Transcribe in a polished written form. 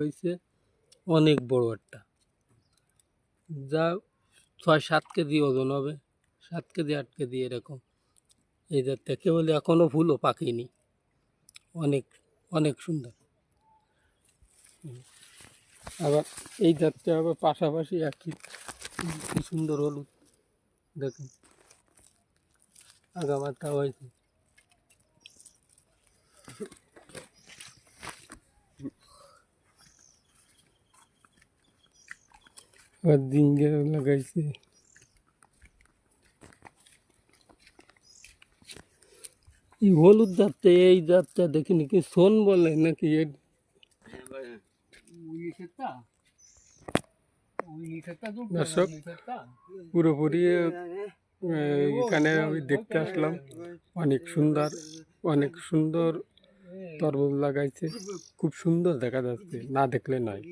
হয়েছে অনেক বড় একটা, যা ৬-৭ কেজি ওজন হবে, ৭ কেজি ৮ কেজি এরকম। এই জাতটা কেবল এখনও ফুলও পাকেনি, অনেক অনেক সুন্দর। আবার এই জাতটা আবার পাশাপাশি একই, কি সুন্দর হলুদ, দেখুন আগামাটা হয়েছে। আবার ডিঙ্গে লাগাইছে। এই হলুদ জাতটা, এই জাতটা দেখিনি কি সোন বলে নাকি? দর্শক পুরোপুরি এখানে আমি দেখতে আসলাম, অনেক সুন্দর, অনেক সুন্দর তরমুজ লাগাইছে, খুব সুন্দর দেখা যাচ্ছে, না দেখলে নয়।